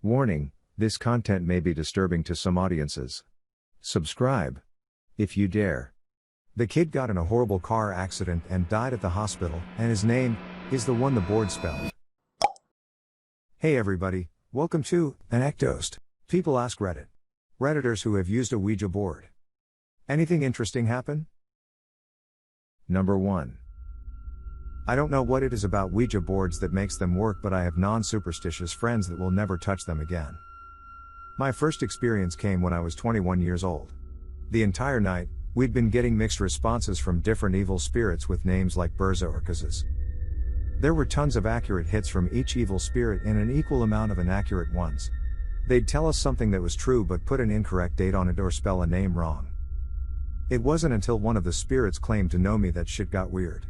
Warning, this content may be disturbing to some audiences. Subscribe. If you dare. The kid got in a horrible car accident and died at the hospital, and his name is the one the board spelled. Hey everybody, welcome to ANECDOSED. People ask Reddit. Redditors who have used a Ouija board. Anything interesting happen? Number 1. I don't know what it is about Ouija boards that makes them work, but I have non-superstitious friends that will never touch them again. My first experience came when I was 21 years old. The entire night, we'd been getting mixed responses from different evil spirits with names like Burza or Kazas. There were tons of accurate hits from each evil spirit and an equal amount of inaccurate ones. They'd tell us something that was true but put an incorrect date on it or spell a name wrong. It wasn't until one of the spirits claimed to know me that shit got weird.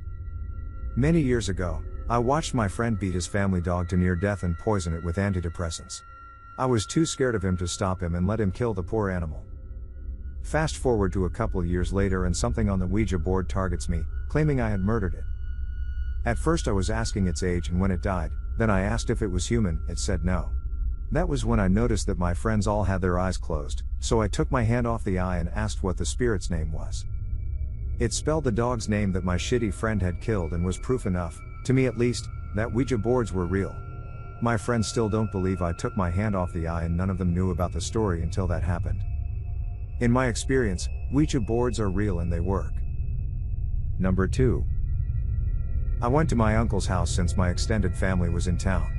Many years ago, I watched my friend beat his family dog to near death and poison it with antidepressants. I was too scared of him to stop him and let him kill the poor animal. Fast forward to a couple years later and something on the Ouija board targets me, claiming I had murdered it. At first I was asking its age and when it died, then I asked if it was human, it said no. That was when I noticed that my friends all had their eyes closed, so I took my hand off the eye and asked what the spirit's name was. It spelled the dog's name that my shitty friend had killed and was proof enough, to me at least, that Ouija boards were real. My friends still don't believe I took my hand off the eye, and none of them knew about the story until that happened. In my experience, Ouija boards are real and they work. Number 2. I went to my uncle's house since my extended family was in town.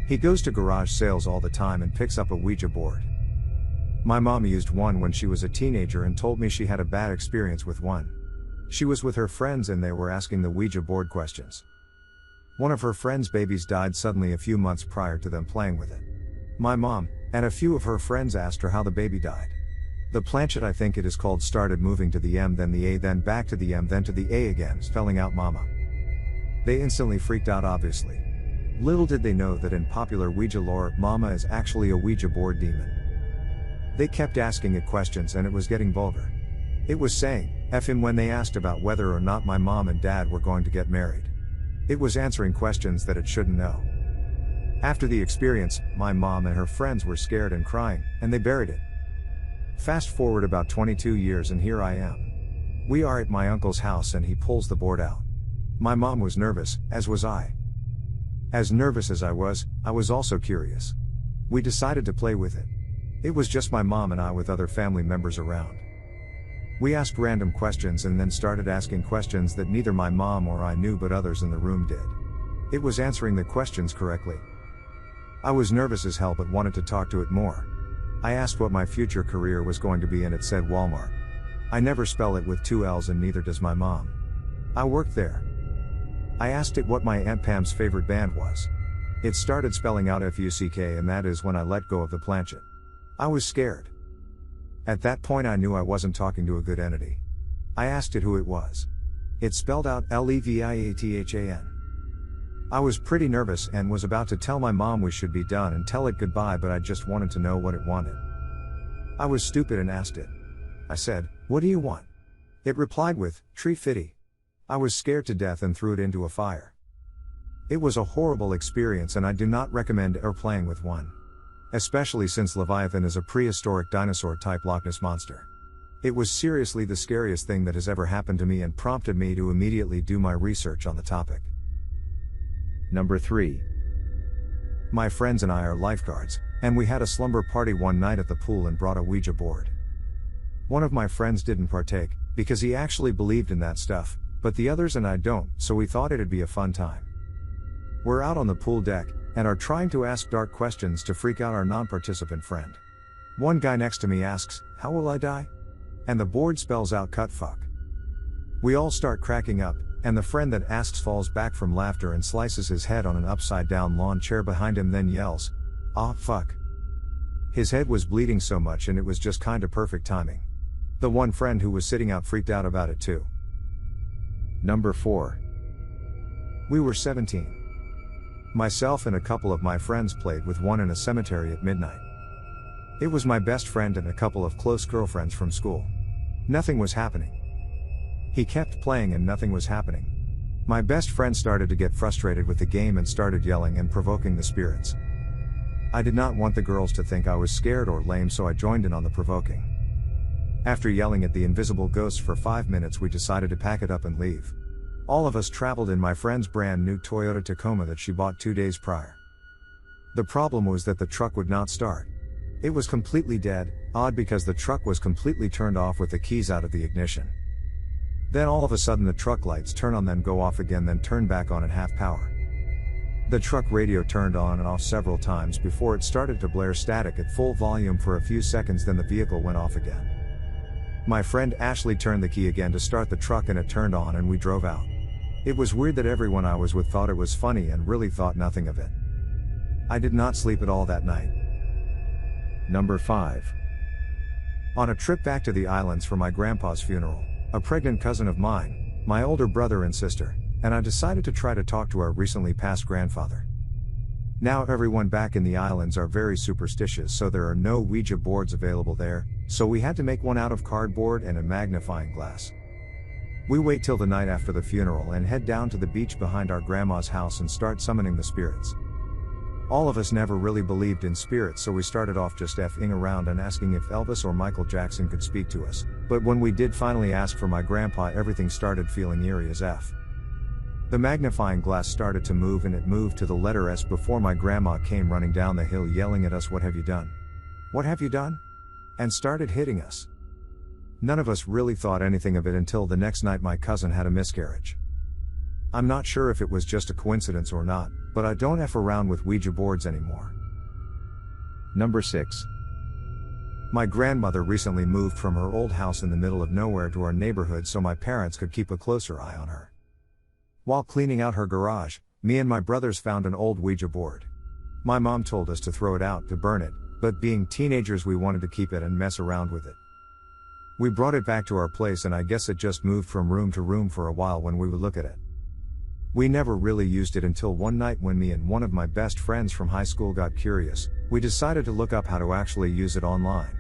He goes to garage sales all the time and picks up a Ouija board. My mom used one when she was a teenager and told me she had a bad experience with one. She was with her friends and they were asking the Ouija board questions. One of her friends' babies died suddenly a few months prior to them playing with it. My mom, and a few of her friends asked her how the baby died. The planchette, I think it is called, started moving to the M, then the A, then back to the M, then to the A again, spelling out mama. They instantly freaked out, obviously. Little did they know that in popular Ouija lore, mama is actually a Ouija board demon. They kept asking it questions and it was getting vulgar. It was saying F him when they asked about whether or not my mom and dad were going to get married. It was answering questions that it shouldn't know. After the experience, my mom and her friends were scared and crying, and they buried it. Fast forward about 22 years and here I am. We are at my uncle's house and he pulls the board out. My mom was nervous, as was I. As nervous as I was also curious. We decided to play with it. It was just my mom and I with other family members around. We asked random questions and then started asking questions that neither my mom or I knew but others in the room did. It was answering the questions correctly. I was nervous as hell but wanted to talk to it more. I asked what my future career was going to be and it said Walmart. I never spell it with 2 L's and neither does my mom. I worked there. I asked it what my Aunt Pam's favorite band was. It started spelling out FUCK and that is when I let go of the planchette. I was scared. At that point I knew I wasn't talking to a good entity. I asked it who it was. It spelled out LEVIATHAN. I was pretty nervous and was about to tell my mom we should be done and tell it goodbye, but I just wanted to know what it wanted. I was stupid and asked it. I said, "What do you want?" It replied with, "Tree fitty." I was scared to death and threw it into a fire. It was a horrible experience and I do not recommend ever playing with one. Especially since Leviathan is a prehistoric dinosaur-type Loch Ness monster. It was seriously the scariest thing that has ever happened to me and prompted me to immediately do my research on the topic. Number 3. My friends and I are lifeguards, and we had a slumber party one night at the pool and brought a Ouija board. One of my friends didn't partake, because he actually believed in that stuff, but the others and I don't, so we thought it'd be a fun time. We're out on the pool deck, and are trying to ask dark questions to freak out our non-participant friend. One guy next to me asks, "How will I die?" And the board spells out "cut fuck." We all start cracking up, and the friend that asks falls back from laughter and slices his head on an upside-down lawn chair behind him, then yells, "Ah, fuck." His head was bleeding so much and it was just kinda perfect timing. The one friend who was sitting out freaked out about it too. Number 4. We were 17. Myself and a couple of my friends played with one in a cemetery at midnight. It was my best friend and a couple of close girlfriends from school. Nothing was happening. He kept playing and nothing was happening. My best friend started to get frustrated with the game and started yelling and provoking the spirits. I did not want the girls to think I was scared or lame, so I joined in on the provoking. After yelling at the invisible ghosts for 5 minutes, we decided to pack it up and leave. All of us traveled in my friend's brand new Toyota Tacoma that she bought 2 days prior. The problem was that the truck would not start. It was completely dead, odd because the truck was completely turned off with the keys out of the ignition. Then all of a sudden the truck lights turn on, then go off again, then turn back on at half power. The truck radio turned on and off several times before it started to blare static at full volume for a few seconds, then the vehicle went off again. My friend Ashley turned the key again to start the truck and it turned on and we drove out. It was weird that everyone I was with thought it was funny and really thought nothing of it. I did not sleep at all that night. Number 5. On a trip back to the islands for my grandpa's funeral, a pregnant cousin of mine, my older brother and sister, and I decided to try to talk to our recently passed grandfather. Now everyone back in the islands are very superstitious, so there are no Ouija boards available there, so we had to make one out of cardboard and a magnifying glass. We wait till the night after the funeral and head down to the beach behind our grandma's house and start summoning the spirits. All of us never really believed in spirits, so we started off just effing around and asking if Elvis or Michael Jackson could speak to us, but when we did finally ask for my grandpa, everything started feeling eerie as F. The magnifying glass started to move and it moved to the letter S before my grandma came running down the hill yelling at us, "What have you done? What have you done?" and started hitting us. None of us really thought anything of it until the next night my cousin had a miscarriage. I'm not sure if it was just a coincidence or not, but I don't F around with Ouija boards anymore. Number 6. My grandmother recently moved from her old house in the middle of nowhere to our neighborhood so my parents could keep a closer eye on her. While cleaning out her garage, me and my brothers found an old Ouija board. My mom told us to throw it out to burn it, but being teenagers we wanted to keep it and mess around with it. We brought it back to our place and I guess it just moved from room to room for a while when we would look at it. We never really used it until one night when me and one of my best friends from high school got curious. We decided to look up how to actually use it online.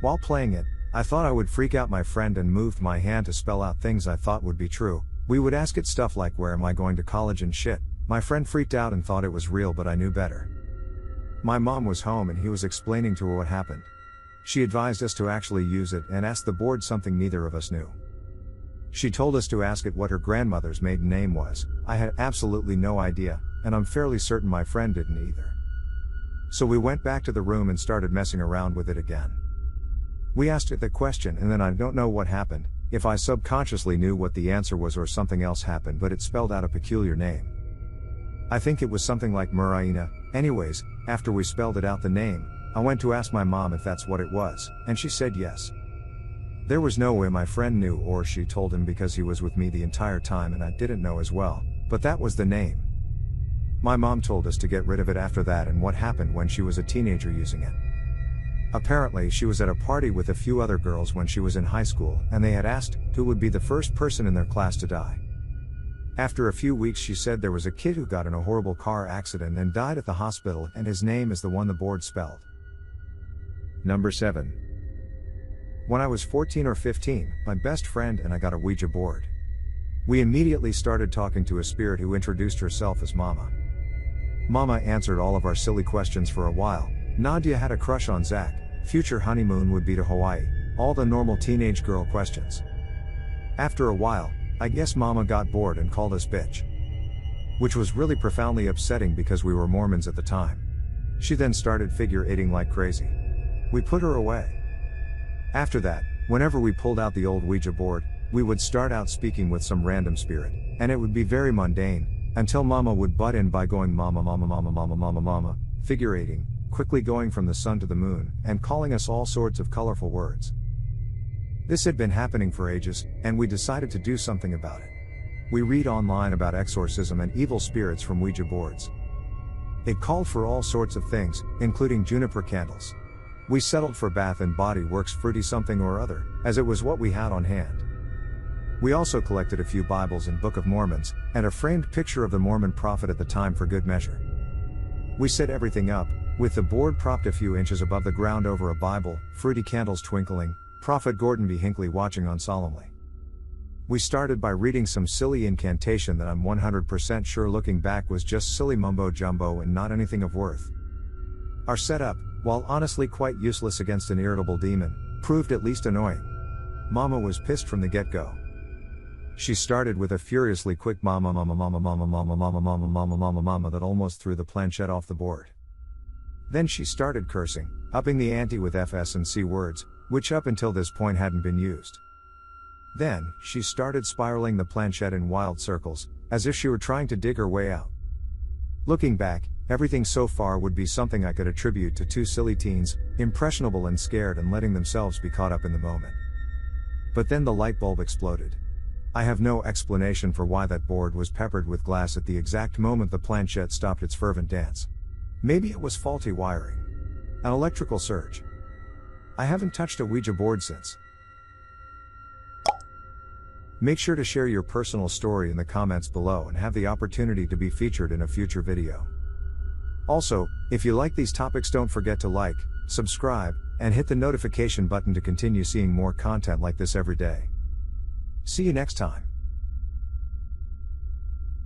While playing it, I thought I would freak out my friend and moved my hand to spell out things I thought would be true. We would ask it stuff like, "Where am I going to college?" and shit. My friend freaked out and thought it was real, but I knew better. My mom was home and he was explaining to her what happened. She advised us to actually use it and ask the board something neither of us knew. She told us to ask it what her grandmother's maiden name was. I had absolutely no idea, and I'm fairly certain my friend didn't either. So we went back to the room and started messing around with it again. We asked it the question and then I don't know what happened, if I subconsciously knew what the answer was or something else happened, but it spelled out a peculiar name. I think it was something like Muraina. Anyways, after we spelled it out the name, I went to ask my mom if that's what it was, and she said yes. There was no way my friend knew, or she told him because he was with me the entire time and I didn't know as well, but that was the name. My mom told us to get rid of it after that and what happened when she was a teenager using it. Apparently she was at a party with a few other girls when she was in high school and they had asked who would be the first person in their class to die. After a few weeks she said there was a kid who got in a horrible car accident and died at the hospital and his name is the one the board spelled. Number 7. When I was 14 or 15, my best friend and I got a Ouija board. We immediately started talking to a spirit who introduced herself as Mama. Mama answered all of our silly questions for a while. Nadia had a crush on Zach, future honeymoon would be to Hawaii, all the normal teenage girl questions. After a while, I guess Mama got bored and called us bitch. Which was really profoundly upsetting because we were Mormons at the time. She then started figure eighting like crazy. We put her away. After that, whenever we pulled out the old Ouija board, we would start out speaking with some random spirit, and it would be very mundane, until Mama would butt in by going mama mama mama mama mama mama, figure eighting, quickly going from the sun to the moon, and calling us all sorts of colorful words. This had been happening for ages, and we decided to do something about it. We read online about exorcism and evil spirits from Ouija boards. It called for all sorts of things, including juniper candles. We settled for Bath and Body Works fruity something or other, as it was what we had on hand. We also collected a few Bibles and Book of Mormons, and a framed picture of the Mormon prophet at the time for good measure. We set everything up, with the board propped a few inches above the ground over a Bible, fruity candles twinkling, Prophet Gordon B. Hinckley watching on solemnly. We started by reading some silly incantation that I'm 100% sure looking back was just silly mumbo jumbo and not anything of worth. Our setup, while honestly quite useless against an irritable demon, proved at least annoying. Mama was pissed from the get-go. She started with a furiously quick mama mama mama mama mama mama mama mama mama mama that almost threw the planchette off the board. Then she started cursing, upping the ante with FS and C words, which up until this point hadn't been used. Then, she started spiraling the planchette in wild circles, as if she were trying to dig her way out. Looking back, everything so far would be something I could attribute to two silly teens, impressionable and scared and letting themselves be caught up in the moment. But then the light bulb exploded. I have no explanation for why that board was peppered with glass at the exact moment the planchette stopped its fervent dance. Maybe it was faulty wiring. An electrical surge. I haven't touched a Ouija board since. Make sure to share your personal story in the comments below and have the opportunity to be featured in a future video. Also, if you like these topics, don't forget to like, subscribe, and hit the notification button to continue seeing more content like this every day. See you next time.